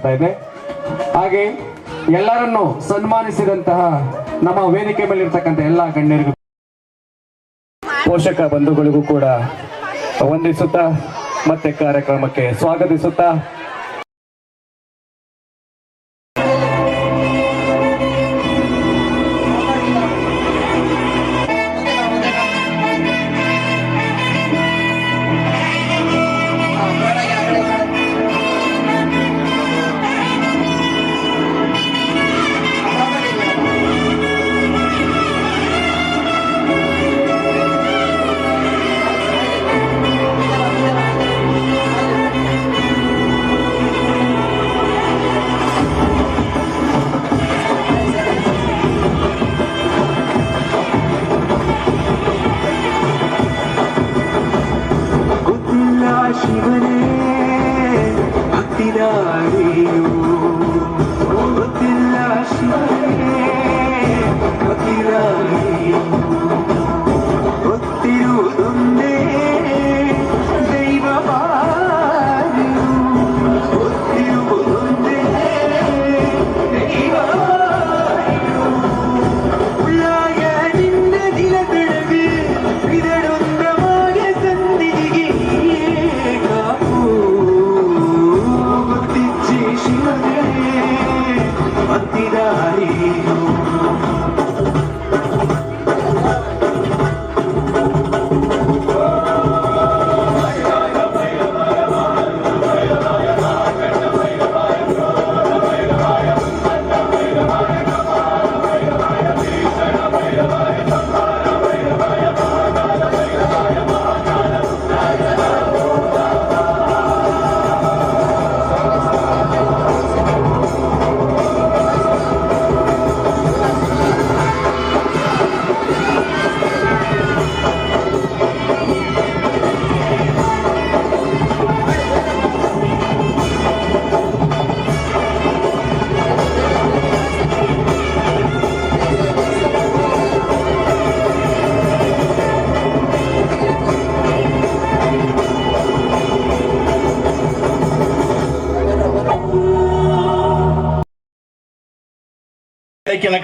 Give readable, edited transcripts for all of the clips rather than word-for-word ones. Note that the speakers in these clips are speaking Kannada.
ಆಗ್ತಾ ಇದೆ. ಹಾಗೆ ಎಲ್ಲರನ್ನು ಸನ್ಮಾನಿಸಿದಂತಹ ನಮ್ಮ ವೇದಿಕೆ ಮೇಲೆ ಇರ್ತಕ್ಕಂಥ ಎಲ್ಲ ಗಣ್ಯರಿಗೂ ಪೋಷಕ ಬಂಧುಗಳಿಗೂ ಕೂಡ ವಂದಿಸುತ್ತಾ ಮತ್ತೆ ಕಾರ್ಯಕ್ರಮಕ್ಕೆ ಸ್ವಾಗತಿಸುತ್ತಾ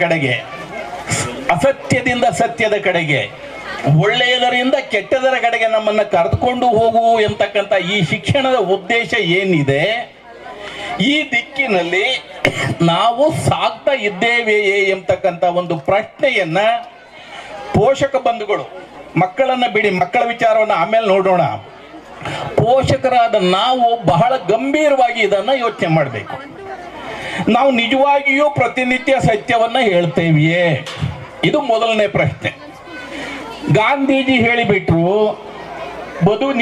ಕಡೆಗೆ, ಅಸತ್ಯದಿಂದ ಸತ್ಯದ ಕಡೆಗೆ, ಒಳ್ಳೆಯದರಿಂದ ಕೆಟ್ಟದರ ಕಡೆಗೆ ನಮ್ಮನ್ನು ಕರೆದುಕೊಂಡು ಹೋಗು ಎಂತಕ್ಕಂಥ ಈ ಶಿಕ್ಷಣದ ಉದ್ದೇಶ ಏನಿದೆ, ಈ ದಿಕ್ಕಿನಲ್ಲಿ ನಾವು ಸಾಗ್ತಾ ಇದ್ದೇವೆಯೇ ಎಂತಕ್ಕಂಥ ಒಂದು ಪ್ರಶ್ನೆಯನ್ನ ಪೋಷಕ ಬಂಧುಗಳು, ಮಕ್ಕಳನ್ನ ಬಿಡಿ, ಮಕ್ಕಳ ವಿಚಾರವನ್ನು ಆಮೇಲೆ ನೋಡೋಣ, ಪೋಷಕರಾದ ನಾವು ಬಹಳ ಗಂಭೀರವಾಗಿ ಇದನ್ನ ಯೋಚನೆ ಮಾಡಬೇಕು. ನಾವು ನಿಜವಾಗಿಯೂ ಪ್ರತಿನಿತ್ಯ ಸತ್ಯವನ್ನ ಹೇಳ್ತೇವೆಯೇ? ಇದು ಮೊದಲನೇ ಪ್ರಶ್ನೆ. ಗಾಂಧೀಜಿ ಹೇಳಿಬಿಟ್ರು,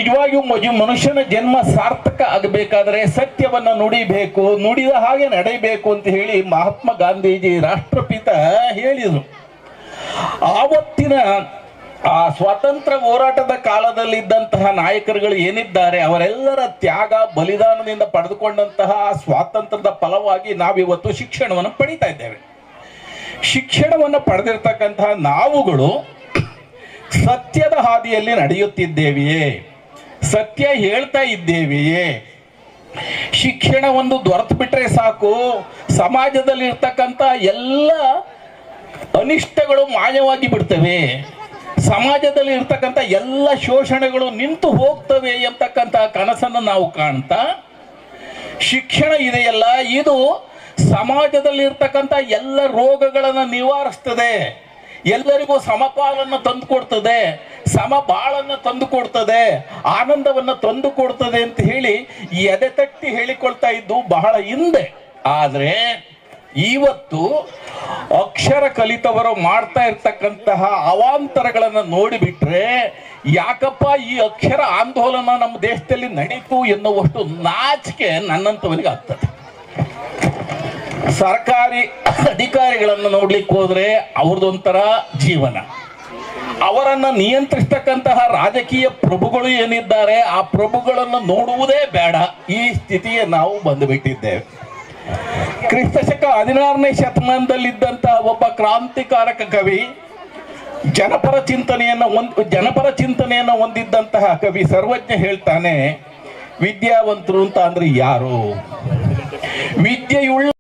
ನಿಜವಾಗಿಯೂ ಮನುಷ್ಯನ ಜನ್ಮ ಸಾರ್ಥಕ ಆಗಬೇಕಾದ್ರೆ ಸತ್ಯವನ್ನ ನುಡಿಬೇಕು, ನುಡಿದ ಹಾಗೆ ನಡೆಯಬೇಕು ಅಂತ ಹೇಳಿ ಮಹಾತ್ಮ ಗಾಂಧೀಜಿ ರಾಷ್ಟ್ರಪಿತ ಹೇಳಿದರು. ಆವತ್ತಿನ ಆ ಸ್ವಾತಂತ್ರ್ಯ ಹೋರಾಟದ ಕಾಲದಲ್ಲಿದ್ದಂತಹ ನಾಯಕರುಗಳು ಏನಿದ್ದಾರೆ, ಅವರೆಲ್ಲರ ತ್ಯಾಗ ಬಲಿದಾನದಿಂದ ಪಡೆದುಕೊಂಡಂತಹ ಸ್ವಾತಂತ್ರ್ಯದ ಫಲವಾಗಿ ನಾವಿವತ್ತು ಶಿಕ್ಷಣವನ್ನು ಪಡಿತಾ ಇದ್ದೇವೆ. ಶಿಕ್ಷಣವನ್ನು ಪಡೆದಿರ್ತಕ್ಕಂತಹ ನಾವುಗಳು ಸತ್ಯದ ಹಾದಿಯಲ್ಲಿ ನಡೆಯುತ್ತಿದ್ದೇವೆಯೇ? ಸತ್ಯ ಹೇಳ್ತಾ ಇದ್ದೇವೆಯೇ? ಶಿಕ್ಷಣ ಒಂದು ದೊರೆತು ಬಿಟ್ರೆ ಸಾಕು, ಸಮಾಜದಲ್ಲಿ ಇರ್ತಕ್ಕಂಥ ಎಲ್ಲ ಅನಿಷ್ಟಗಳು ಮಾಯವಾಗಿ ಬಿಡ್ತವೆ, ಸಮಾಜದಲ್ಲಿ ಇರ್ತಕ್ಕಂಥ ಎಲ್ಲ ಶೋಷಣೆಗಳು ನಿಂತು ಹೋಗ್ತವೆ ಎಂತಕ್ಕಂಥ ಕನಸನ್ನು ನಾವು ಕಾಣ್ತಾ, ಶಿಕ್ಷಣ ಇದೆಯಲ್ಲ, ಇದು ಸಮಾಜದಲ್ಲಿ ಇರ್ತಕ್ಕಂಥ ಎಲ್ಲ ರೋಗಗಳನ್ನು ನಿವಾರಿಸ್ತದೆ, ಎಲ್ಲರಿಗೂ ಸಮಪಾಲನ್ನು ತಂದು ಕೊಡ್ತದೆ, ಸಮಬಾಳನ್ನು ತಂದು ಕೊಡ್ತದೆ, ಆನಂದವನ್ನು ತಂದು ಕೊಡ್ತದೆ ಅಂತ ಹೇಳಿ ಎದೆ ತಟ್ಟಿ ಹೇಳಿಕೊಳ್ತಾ ಇದ್ದು ಬಹಳ ಹಿಂದೆ. ಆದ್ರೆ ಇವತ್ತು ಅಕ್ಷರ ಕಲಿತವರು ಮಾಡ್ತಾ ಇರ್ತಕ್ಕಂತಹ ಅವಾಂತರಗಳನ್ನು ನೋಡಿಬಿಟ್ರೆ, ಯಾಕಪ್ಪ ಈ ಅಕ್ಷರ ಆಂದೋಲನ ನಮ್ಮ ದೇಶದಲ್ಲಿ ನಡೀತು ಎನ್ನುವಷ್ಟು ನಾಚಿಕೆ ನನ್ನಂತವನಿಗೆ ಆಗ್ತದೆ. ಸರ್ಕಾರಿ ಅಧಿಕಾರಿಗಳನ್ನು ನೋಡ್ಲಿಕ್ಕೆ ಹೋದ್ರೆ ಅವ್ರದೊಂಥರ ಜೀವನ, ಅವರನ್ನ ನಿಯಂತ್ರಿಸ್ತಕ್ಕಂತಹ ರಾಜಕೀಯ ಪ್ರಭುಗಳು ಏನಿದ್ದಾರೆ ಆ ಪ್ರಭುಗಳನ್ನು ನೋಡುವುದೇ ಬೇಡ, ಈ ಸ್ಥಿತಿಗೆ ನಾವು ಬಂದುಬಿಟ್ಟಿದ್ದೇವೆ. ಕ್ರಿಸ್ತಶಕ 16ನೇ ಶತಮಾನದಲ್ಲಿದ್ದಂತಹ ಒಬ್ಬ ಕ್ರಾಂತಿಕಾರಕ ಕವಿ, ಜನಪರ ಚಿಂತನೆಯನ್ನು ಹೊಂದಿದ್ದಂತಹ ಕವಿ ಸರ್ವಜ್ಞ ಹೇಳ್ತಾನೆ, ವಿದ್ಯಾವಂತರು ಅಂತ ಅಂದ್ರೆ ಯಾರು? ವಿದ್ಯೆಯುಳ್ಳ